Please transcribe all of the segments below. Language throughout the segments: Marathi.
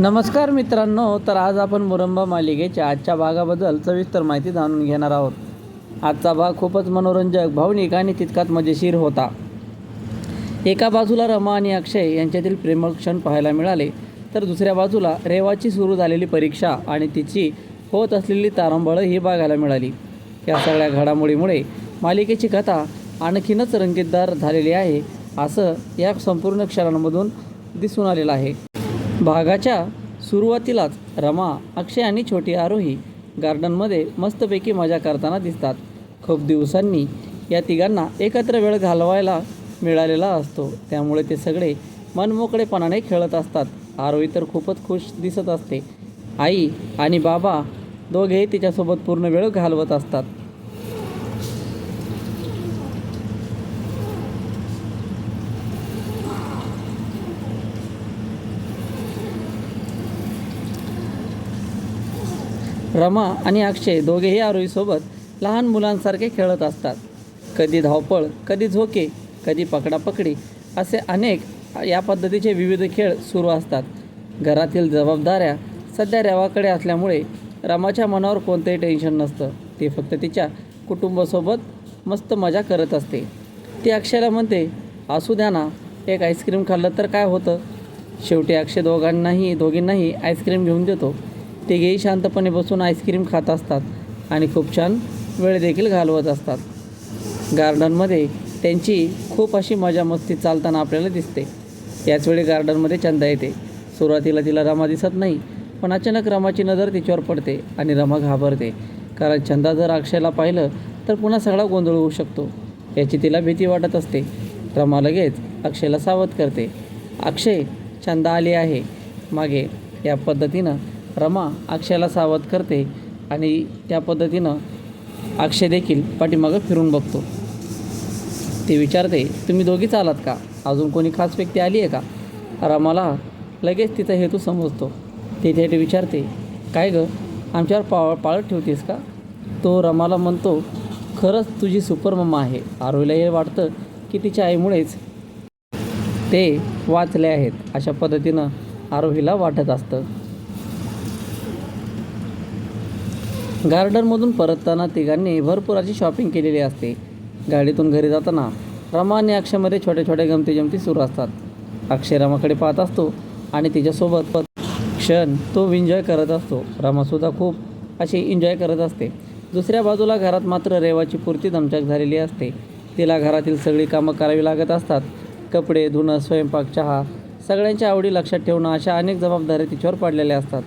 नमस्कार मित्रांनो, तर आज आपण मुरंबा मालिकेच्या आजच्या भागाबद्दल सविस्तर माहिती जाणून घेणार आहोत. आजचा भाग खूपच मनोरंजक, भावनिक आणि तितकाच मजेशीर होता. एका बाजूला रमा आणि अक्षय यांच्यातील प्रेमळ क्षण पाहायला मिळाले, तर दुसऱ्या बाजूला रेवाची सुरू झालेली परीक्षा आणि तिची होत असलेली तारंबळ ही बघायला मिळाली. या सगळ्या घडामोडीमुळे मालिकेची कथा आणखीनच रंगीतदार झालेली आहे, असं या संपूर्ण क्षणांमधून दिसून आलेलं आहे. भागाच्या सुरुवातीलाच रमा, अक्षय आणि छोटी आरोही गार्डनमध्ये मस्तपैकी मजा करताना दिसतात. खूप दिवसांनी या तिघांना एकत्र वेळ घालवायला मिळालेला असतो, त्यामुळे ते सगळे मनमोकळेपणाने खेळत असतात. आरोही तर खूपच खुश दिसत असते. आई आणि बाबा दोघेही तिच्यासोबत पूर्ण वेळ घालवत असतात. रमा आणि अक्षय दोघेही आरोहीसोबत लहान मुलांसारखे खेळत असतात. कधी धावपळ, कधी झोके, कधी पकडापकडी असे अनेक या पद्धतीचे विविध खेळ सुरू असतात. घरातील जबाबदाऱ्या सध्या रेवाकडे असल्यामुळे रमाच्या मनावर कोणतंही टेन्शन नसतं. ती फक्त तिच्या कुटुंबासोबत मस्त मजा करत असते. ती अक्षयला म्हणते, असू द्या ना, एक आईस्क्रीम खाल्लं तर काय होतं. शेवटी अक्षय दोघींनाही आईस्क्रीम घेऊन देतो. तिघेही शांतपणे बसून आईस्क्रीम खात असतात आणि खूप छान वेळ देखील घालवत असतात. गार्डनमध्ये त्यांची खूप अशी मजा मस्ती चालताना आपल्याला दिसते. याचवेळी गार्डनमध्ये चंदा येते. सुरुवातीला तिला रमा दिसत नाही, पण अचानक रमाची नजर तिच्यावर पडते आणि रमा घाबरते, कारण चंदा जर अक्षयला पाहिलं तर पुन्हा सगळा गोंधळ होऊ शकतो, याची तिला भीती वाटत असते. रमा लगेच अक्षयला सावध करते, अक्षय, चंदा आली आहे मागे. या पद्धतीनं रमा अक्षयला सावध करते आणि त्या पद्धतीनं अक्षय देखील पाठीमागं फिरून बघतो. ती विचारते, तुम्ही दोघीच आलात का? अजून कोणी खास व्यक्ती आली आहे का? रमाला लगेच तिचा हेतू समजतो. ती थेट विचारते, काय गं, आमच्यावर पाळत ठेवतेस का? तो रमाला म्हणतो, खरंच तुझी सुपर मम्मा आहे. आरोहीला हे वाटतं की तिच्या आईमुळेच ते वाचले आहेत, अशा पद्धतीनं आरोहीला वाटत असतं. गार्डनमधून परतताना तिघांनी भरपूर अशी शॉपिंग केलेली असते. गाडीतून घरी जाताना रमा आणि अक्षयमध्ये छोट्या छोट्या गमती सुरू असतात. अक्षय रमाकडे पाहत असतो आणि तिच्यासोबत क्षण तो एन्जॉय करत असतो. रमासुद्धा खूप अशी एन्जॉय करत असते. दुसऱ्या बाजूला घरात मात्र रेवाची पुरती दमछाक झालेली असते. तिला घरातील सगळी कामं करावी लागत असतात. कपडे धुणं, स्वयंपाक, चहा, सगळ्यांच्या आवडी लक्षात ठेवणं, अशा अनेक जबाबदाऱ्या तिच्यावर पडलेल्या असतात.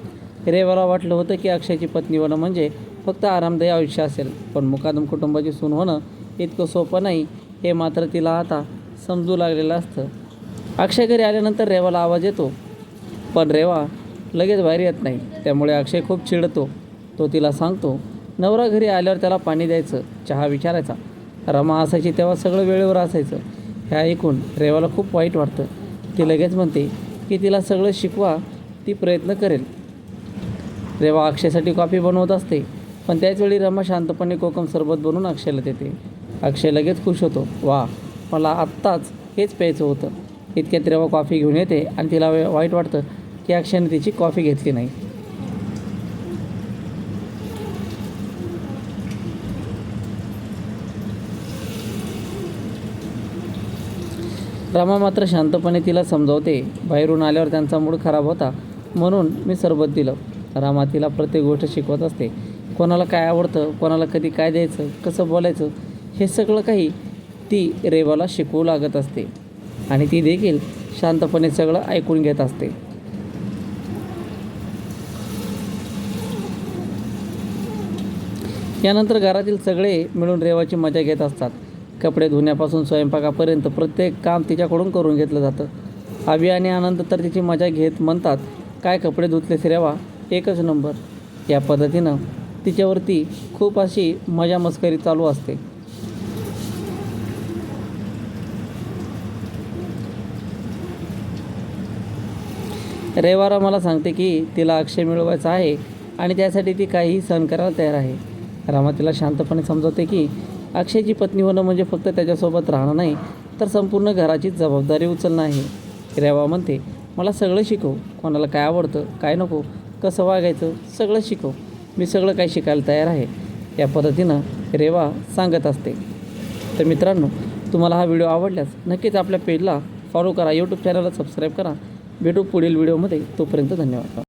रेवाला वाटलं होतं की अक्षयची पत्नी होणं म्हणजे फक्त आरामदायी आयुष्य असेल, पण मुकादम कुटुंबाची सून होणं इतकं सोपं नाही, हे मात्र तिला आता समजू लागलेलं असतं. अक्षय घरी आल्यानंतर रेवाला आवाज येतो, पण रेवा लगेच बाहेर येत नाही. त्यामुळे अक्षय खूप चिडतो. तो तिला सांगतो, नवरा घरी आल्यावर त्याला पाणी द्यायचं, चहा विचारायचा. रमा असायची तेव्हा सगळं वेळेवर असायचं. हे ऐकून रेवाला खूप वाईट वाटतं. ती लगेच म्हणते की तिला सगळं शिकवा, ती प्रयत्न करेल. रेवा अक्षयसाठी कॉफी बनवत असते, पण त्याचवेळी रमा शांतपणे कोकम सरबत बनवून अक्षयला देते. अक्षय लगेच खुश होतो, वा, मला आत्ताच हेच प्यायचं होतं. इतक्यात रेवा कॉफी घेऊन येते आणि तिला वाईट वाटतं की अक्षयने तिची कॉफी घेतली नाही. रमा मात्र शांतपणे तिला समजावते, बाहेरून आल्यावर त्यांचा मूड खराब होता म्हणून मी सरबत दिलं. रमा तिला प्रत्येक गोष्ट शिकवत असते. कोणाला काय आवडतं, कोणाला कधी काय द्यायचं, कसं बोलायचं, हे सगळं काही ती रेवाला शिकवू लागत असते आणि ती देखील शांतपणे सगळं ऐकून घेत असते. यानंतर घरातील सगळे मिळून रेवाची मजा घेत असतात. कपडे धुण्यापासून स्वयंपाकापर्यंत प्रत्येक काम तिच्याकडून करून घेतलं जातं. अभि आणि आनंद तर तिची मजा घेत म्हणतात, काय कपडे धुतलेस रेवा, एकच नंबर. या पद्धतीनं तिच्यावरती खूप अशी मजा मस्करी चालू असते. रेवा मला सांगते की तिला अक्षय मिळवायचा आहे आणि त्यासाठी ती काहीही सहन करायला तयार आहे. रमा तिला शांतपणे समजवते की अक्षयची पत्नी होणं म्हणजे फक्त त्याच्यासोबत राहणं नाही, तर संपूर्ण घराची जबाबदारी उचलणं आहे. रेवा म्हणते, मला सगळं शिकव, कोणाला काय आवडतं काय नको, कसं वागायचं सगळं शिकव, मी सगळं काही शिकायला तयार आहे, या पद्धतीनं रेवा सांगत असते. तर मित्रांनो, तुम्हाला हा व्हिडिओ आवडल्यास नक्कीच आपल्या पेजला फॉलो करा, यूट्यूब चॅनलला सबस्क्राईब करा. भेटू पुढील व्हिडिओमध्ये. तोपर्यंत धन्यवाद.